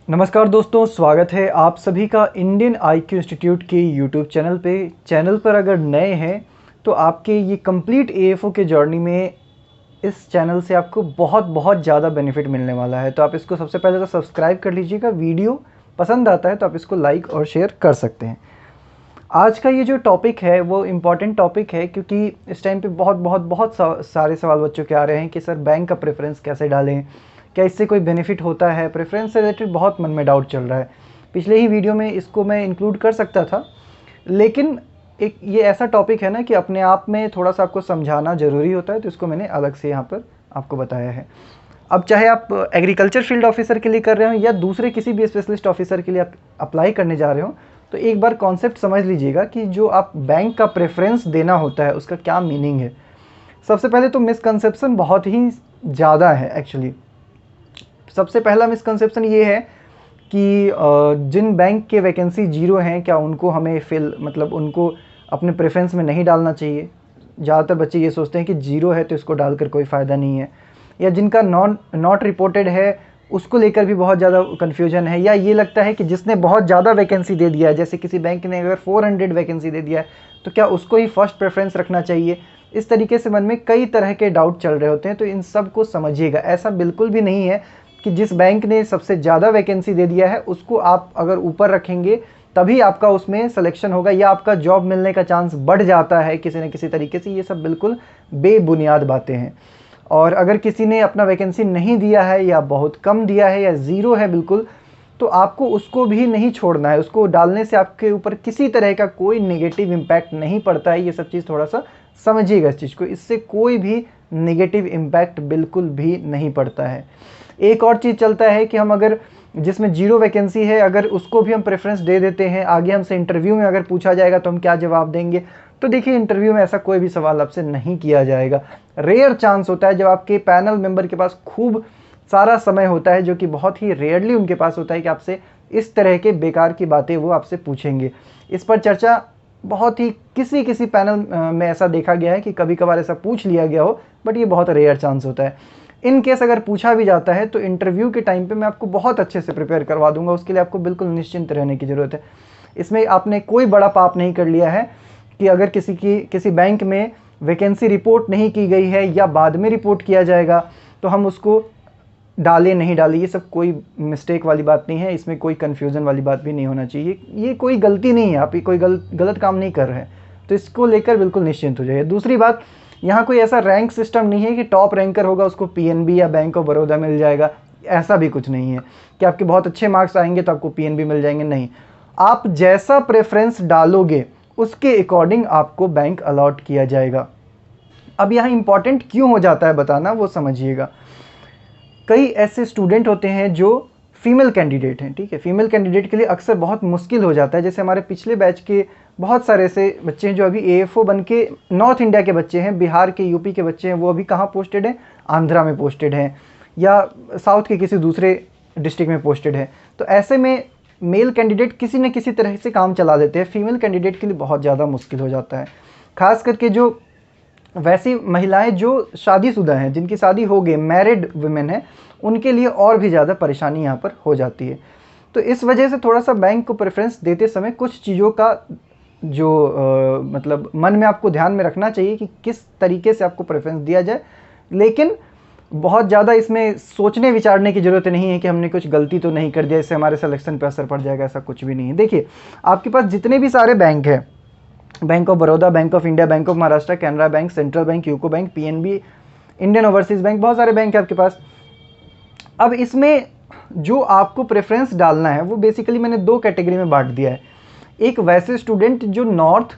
नमस्कार दोस्तों, स्वागत है आप सभी का इंडियन आईक्यू इंस्टीट्यूट के यूट्यूब चैनल पे। चैनल पर अगर नए हैं तो आपके ये कंप्लीट एएफओ के जर्नी में इस चैनल से आपको बहुत ज़्यादा बेनिफिट मिलने वाला है। तो आप इसको सबसे पहले तो सब्सक्राइब कर लीजिएगा। वीडियो पसंद आता है तो आप इसको लाइक और शेयर कर सकते हैं। आज का ये जो टॉपिक है वो इम्पॉर्टेंट टॉपिक है, क्योंकि इस टाइम पे बहुत सारे सवाल बच्चों के आ रहे हैं कि सर बैंक का प्रेफरेंस कैसे डालें, क्या इससे कोई बेनिफिट होता है। प्रेफरेंस से रिलेटेड बहुत मन में डाउट चल रहा है। पिछले ही वीडियो में इसको मैं इंक्लूड कर सकता था, लेकिन एक ये ऐसा टॉपिक है ना कि अपने आप में थोड़ा सा आपको समझाना ज़रूरी होता है, तो इसको मैंने अलग से यहाँ पर आपको बताया है। अब चाहे आप एग्रीकल्चर फील्ड ऑफिसर के लिए कर रहे हो या दूसरे किसी भी स्पेशलिस्ट ऑफिसर के लिए आप अप्लाई करने जा रहे हो, तो एक बार कॉन्सेप्ट समझ लीजिएगा कि जो आप बैंक का प्रेफरेंस देना होता है उसका क्या मीनिंग है। सबसे पहले तो मिसकंसेप्शन बहुत ही ज़्यादा है एक्चुअली। सबसे पहला मिसकंसेप्शन ये है कि जिन बैंक के वैकेंसी जीरो हैं, क्या उनको हमें उनको अपने प्रेफरेंस में नहीं डालना चाहिए। ज़्यादातर बच्चे ये सोचते हैं कि जीरो है तो इसको डालकर कोई फ़ायदा नहीं है, या जिनका नॉट रिपोर्टेड है उसको लेकर भी बहुत ज़्यादा कन्फ्यूजन है, या ये लगता है कि जिसने बहुत ज़्यादा वैकेंसी दे दिया है, जैसे किसी बैंक ने अगर 400 वैकेंसी दे दिया है तो क्या उसको ही फर्स्ट प्रेफरेंस रखना चाहिए। इस तरीके से मन में कई तरह के डाउट चल रहे होते हैं। तो इन सब को समझिएगा, ऐसा बिल्कुल भी नहीं है कि जिस बैंक ने सबसे ज़्यादा वैकेंसी दे दिया है उसको आप अगर ऊपर रखेंगे तभी आपका उसमें सिलेक्शन होगा या आपका जॉब मिलने का चांस बढ़ जाता है किसी न किसी तरीके से। ये सब बिल्कुल बेबुनियाद बातें हैं। और अगर किसी ने अपना वैकेंसी नहीं दिया है या बहुत कम दिया है या ज़ीरो है बिल्कुल, तो आपको उसको भी नहीं छोड़ना है। उसको डालने से आपके ऊपर किसी तरह का कोई नेगेटिव इम्पैक्ट नहीं पड़ता है। ये सब चीज़ थोड़ा सा समझिएगा इस चीज़ को। इससे कोई भी नेगेटिव इम्पैक्ट बिल्कुल भी नहीं पड़ता है। एक और चीज़ चलता है कि हम अगर जिसमें जीरो वैकेंसी है अगर उसको भी हम प्रेफरेंस दे देते हैं, आगे हमसे इंटरव्यू में अगर पूछा जाएगा तो हम क्या जवाब देंगे। तो देखिए, इंटरव्यू में ऐसा कोई भी सवाल आपसे नहीं किया जाएगा। रेयर चांस होता है जब आपके पैनल मेंबर के पास खूब सारा समय होता है, जो कि बहुत ही रेयरली उनके पास होता है, कि आपसे इस तरह के बेकार की बातें वो आपसे पूछेंगे। इस पर चर्चा बहुत ही किसी पैनल में ऐसा देखा गया है कि कभी कभार ऐसा पूछ लिया गया हो, बट ये बहुत रेयर चांस होता है। इन केस अगर पूछा भी जाता है तो इंटरव्यू के टाइम पे मैं आपको बहुत अच्छे से प्रिपेयर करवा दूंगा। उसके लिए आपको बिल्कुल निश्चिंत रहने की ज़रूरत है। इसमें आपने कोई बड़ा पाप नहीं कर लिया है कि अगर किसी बैंक में वैकेंसी रिपोर्ट नहीं की गई है या बाद में रिपोर्ट किया जाएगा तो हम उसको डालें नहीं डालें। ये सब कोई मिस्टेक वाली बात नहीं है। इसमें कोई कन्फ्यूज़न वाली बात भी नहीं होना चाहिए। ये कोई गलती नहीं है, आप ये कोई गलत काम नहीं कर रहे हैं, तो इसको लेकर बिल्कुल निश्चिंत हो जाइए। दूसरी बात, यहाँ कोई ऐसा रैंक सिस्टम नहीं है कि टॉप रैंकर होगा उसको पीएनबी या बैंक ऑफ बड़ौदा मिल जाएगा। ऐसा भी कुछ नहीं है कि आपके बहुत अच्छे मार्क्स आएंगे तो आपको पीएनबी मिल जाएंगे। नहीं, आप जैसा प्रेफरेंस डालोगे उसके अकॉर्डिंग आपको बैंक अलॉट किया जाएगा। अब यहाँ इंपॉर्टेंट क्यों हो जाता है बताना, वो समझिएगा। कई ऐसे स्टूडेंट होते हैं जो फीमेल कैंडिडेट हैं, ठीक है। फीमेल कैंडिडेट के लिए अक्सर बहुत मुश्किल हो जाता है। जैसे हमारे पिछले बैच के बहुत सारे ऐसे बच्चे हैं जो अभी एएफओ बन के, नॉर्थ इंडिया के बच्चे हैं, बिहार के, यूपी के बच्चे हैं, वो अभी कहाँ पोस्टेड हैं, आंध्रा में पोस्टेड हैं, या साउथ के किसी दूसरे डिस्ट्रिक्ट में पोस्टेड है। तो ऐसे में मेल कैंडिडेट किसी न किसी तरह से काम चला देते हैं। फीमेल कैंडिडेट के लिए बहुत ज़्यादा मुश्किल हो जाता है। खास करके जो वैसी महिलाएं जो शादीशुदा हैं, जिनकी शादी हो गई, मैरिड वुमेन है, उनके लिए और भी ज़्यादा परेशानी यहाँ पर हो जाती है। तो इस वजह से थोड़ा सा बैंक को प्रेफरेंस देते समय कुछ चीज़ों का जो मन में आपको ध्यान में रखना चाहिए कि किस तरीके से आपको प्रेफरेंस दिया जाए। लेकिन बहुत ज़्यादा इसमें सोचने विचारने की ज़रूरत नहीं है कि हमने कुछ गलती तो नहीं कर दिया, इससे हमारे सिलेक्शन पर असर पड़ जाएगा। ऐसा कुछ भी नहीं है। देखिए, आपके पास जितने भी सारे बैंक हैं, bank of Baroda, bank of India, bank of Maharashtra, Canara bank, central bank, UCO bank, PNB, Indian overseas bank, बहुत सारे बैंक है आपके पास। अब इसमें जो आपको प्रेफरेंस डालना है वो बेसिकली मैंने दो कैटेगरी में बांट दिया है। एक वैसे स्टूडेंट जो नॉर्थ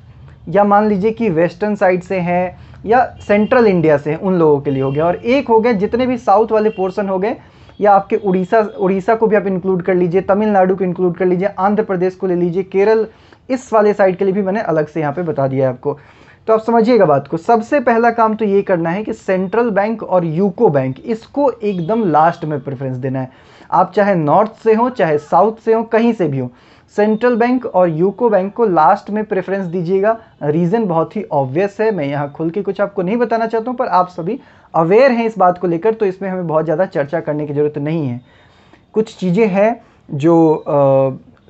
या मान लीजिए कि वेस्टर्न साइड से हैं या सेंट्रल इंडिया से हैं, उन लोगों के लिए हो गया। और एक हो गया जितने भी साउथ वाले पोर्शन हो गए, या आपके उड़ीसा को भी आप इंक्लूड कर लीजिए, तमिलनाडु को इंक्लूड कर लीजिए, आंध्र प्रदेश को ले लीजिए, केरल, इस वाले साइड के लिए भी मैंने अलग से यहाँ पे बता दिया है आपको। तो आप समझिएगा बात को। सबसे पहला काम तो ये करना है कि सेंट्रल बैंक और यूको बैंक, इसको एकदम लास्ट में प्रेफरेंस देना है। आप चाहे नॉर्थ से हो, चाहे साउथ से हो, कहीं से भी हो, सेंट्रल बैंक और यूको बैंक को लास्ट में प्रेफरेंस दीजिएगा। रीज़न बहुत ही ऑब्वियस है, मैं यहाँ खुल के कुछ आपको नहीं बताना चाहता हूँ, पर आप सभी अवेयर हैं इस बात को लेकर, तो इसमें हमें बहुत ज़्यादा चर्चा करने की ज़रूरत नहीं है। कुछ चीज़ें हैं जो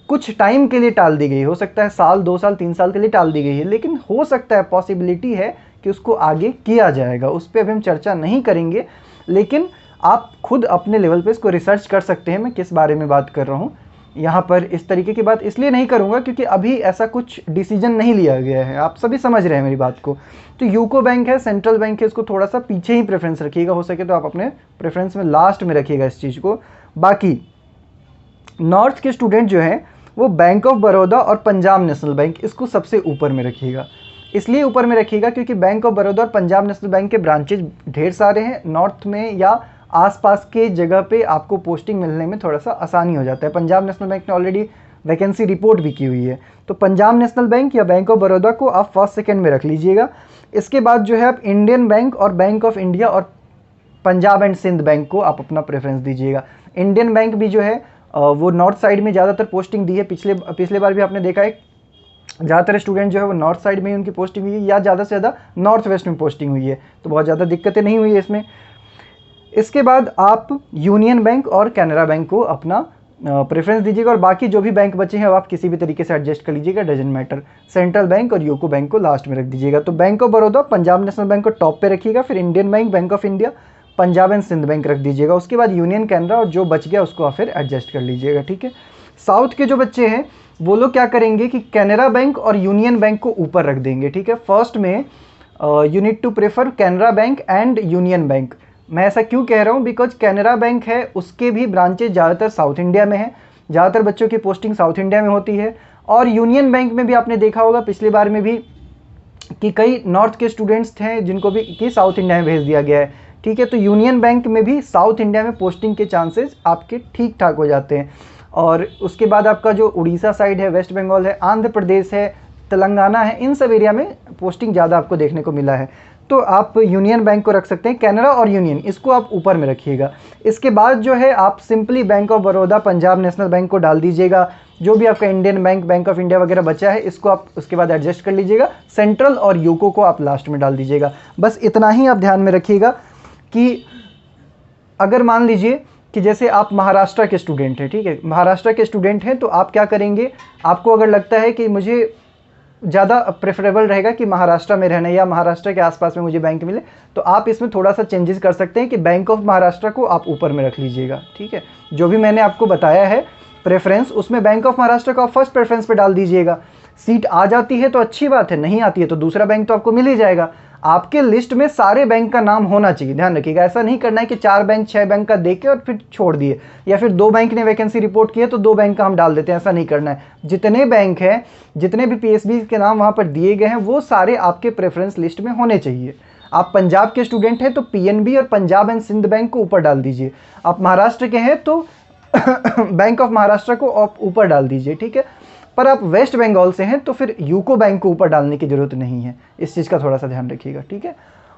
कुछ टाइम के लिए टाल दी गई, हो सकता है साल 2 साल 3 साल के लिए टाल दी गई है, लेकिन हो सकता है, पॉसिबिलिटी है कि उसको आगे किया जाएगा। उस पर अभी हम चर्चा नहीं करेंगे, लेकिन आप खुद अपने लेवल पे इसको रिसर्च कर सकते हैं मैं किस बारे में बात कर रहा हूँ। यहाँ पर इस तरीके की बात इसलिए नहीं करूँगा क्योंकि अभी ऐसा कुछ डिसीजन नहीं लिया गया है, आप सभी समझ रहे हैं मेरी बात को। तो यूको बैंक है, सेंट्रल बैंक है, इसको थोड़ा सा पीछे ही प्रेफरेंस रखिएगा, हो सके तो आप अपने प्रेफरेंस में लास्ट में रखिएगा इस चीज़ को। बाकी नॉर्थ के स्टूडेंट जो हैं वो बैंक ऑफ बड़ौदा और पंजाब नेशनल बैंक, इसको सबसे ऊपर में रखिएगा। इसलिए ऊपर में रखिएगा क्योंकि बैंक ऑफ बड़ौदा और पंजाब नेशनल बैंक के ब्रांचेज ढेर सारे हैं नॉर्थ में, या आसपास के जगह पे आपको पोस्टिंग मिलने में थोड़ा सा आसानी हो जाता है। पंजाब नेशनल बैंक ने ऑलरेडी वैकेंसी रिपोर्ट भी की हुई है, तो पंजाब नेशनल बैंक या बैंक ऑफ बड़ौदा को आप फर्स्ट सेकेंड में रख लीजिएगा। इसके बाद जो है आप इंडियन बैंक और बैंक ऑफ इंडिया और पंजाब एंड सिंध बैंक को आप अपना प्रेफरेंस दीजिएगा। इंडियन बैंक भी जो है वो नॉर्थ साइड में ज़्यादातर पोस्टिंग दी है, पिछले बार भी आपने देखा है ज़्यादातर स्टूडेंट जो है वो नॉर्थ साइड में ही उनकी पोस्टिंग हुई है, या ज़्यादा से ज़्यादा नॉर्थ वेस्ट में पोस्टिंग हुई है, तो बहुत ज़्यादा दिक्कतें नहीं हुई है इसमें। इसके बाद आप यूनियन बैंक और कैनरा बैंक को अपना प्रेफरेंस दीजिएगा, और बाकी जो भी बैंक बचे हैं वो आप किसी भी तरीके से एडजस्ट कर लीजिएगा, डजंट मैटर। सेंट्रल बैंक और यूको बैंक को लास्ट में रख दीजिएगा। तो bank of Baroda, Punjab national bank को टॉप पे रखिएगा, फिर Indian bank, bank of India, Punjab and Sindh bank रख दीजिएगा, उसके बाद यूनियन, कैनरा, और जो बच गया उसको आप फिर एडजस्ट कर लीजिएगा, ठीक है। साउथ के जो बच्चे हैं वो लोग क्या करेंगे कि कैनरा बैंक और यूनियन बैंक को ऊपर रख देंगे, ठीक है। फर्स्ट में you need to prefer Canara bank and union bank. मैं ऐसा क्यों कह रहा हूँ, बिकॉज कैनरा बैंक है उसके भी ब्रांचेज ज़्यादातर साउथ इंडिया में है, ज़्यादातर बच्चों की पोस्टिंग साउथ इंडिया में होती है। और यूनियन बैंक में भी आपने देखा होगा पिछली बार में भी कि कई नॉर्थ के स्टूडेंट्स थे जिनको भी कि साउथ इंडिया में भेज दिया गया है, ठीक है। तो यूनियन बैंक में भी साउथ इंडिया में पोस्टिंग के चांसेस आपके ठीक ठाक हो जाते हैं। और उसके बाद आपका जो उड़ीसा साइड है, वेस्ट बंगाल है, आंध्र प्रदेश है, तेलंगाना है, इन सब एरिया में पोस्टिंग ज़्यादा आपको देखने को मिला है। तो आप यूनियन बैंक को रख सकते हैं, कैनरा और यूनियन, इसको आप ऊपर में रखिएगा। इसके बाद जो है आप simply bank of Baroda, Punjab national bank को डाल दीजिएगा। जो भी आपका Indian bank, bank of India वगैरह बचा है इसको आप उसके बाद एडजस्ट कर लीजिएगा। सेंट्रल और यूको को आप लास्ट में डाल दीजिएगा। बस इतना ही आप ध्यान में रखिएगा कि अगर मान लीजिए कि जैसे आप महाराष्ट्र के स्टूडेंट हैं, ठीक है, महाराष्ट्र के स्टूडेंट हैं, तो आप क्या करेंगे, आपको अगर लगता है कि मुझे ज़्यादा प्रेफरेबल रहेगा कि महाराष्ट्र में रहना या महाराष्ट्र के आसपास में मुझे बैंक मिले, तो आप इसमें थोड़ा सा चेंजेस कर सकते हैं कि बैंक ऑफ महाराष्ट्र को आप ऊपर में रख लीजिएगा, ठीक है। जो भी मैंने आपको बताया है प्रेफरेंस, उसमें बैंक ऑफ महाराष्ट्र को आप फर्स्ट प्रेफरेंस पे डाल दीजिएगा। सीट आ जाती है तो अच्छी बात है, नहीं आती है तो दूसरा बैंक तो आपको मिल ही जाएगा। आपके लिस्ट में सारे बैंक का नाम होना चाहिए, ध्यान रखिएगा। ऐसा नहीं करना है कि 4 बैंक 6 बैंक का देके और फिर छोड़ दिए, या फिर 2 बैंक ने वैकेंसी रिपोर्ट की है तो 2 बैंक का हम डाल देते हैं, ऐसा नहीं करना है। जितने बैंक हैं, जितने भी पीएसबी के नाम वहाँ पर दिए गए हैं, वो सारे आपके प्रेफरेंस लिस्ट में होने चाहिए। आप पंजाब के स्टूडेंट हैं तो पीएनबी और पंजाब एंड सिंध बैंक को ऊपर डाल दीजिए। आप महाराष्ट्र के हैं तो बैंक ऑफ महाराष्ट्र को आप ऊपर डाल दीजिए, ठीक है। पर आप वेस्ट बंगाल से हैं तो फिर यूको बैंक को ऊपर डालने की ज़रूरत नहीं है, इस चीज़ का थोड़ा सा ध्यान रखिएगा, ठीक है।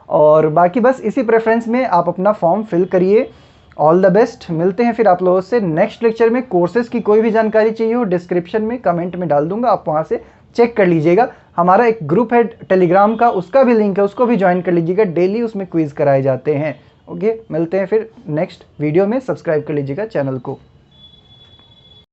और बाकी बस इसी प्रेफरेंस में आप अपना फॉर्म फिल करिए। All the best. मिलते हैं फिर आप लोगों से नेक्स्ट लेक्चर में। कोर्सेज की कोई भी जानकारी चाहिए हो डिस्क्रिप्शन में कमेंट में डाल दूंगा, आप वहाँ से चेक कर लीजिएगा। हमारा एक ग्रुप है टेलीग्राम का, उसका भी लिंक है, उसको भी ज्वाइन कर लीजिएगा। डेली उसमें क्विज़ कराए जाते हैं। ओके, मिलते हैं फिर नेक्स्ट वीडियो में। सब्सक्राइब कर लीजिएगा चैनल को।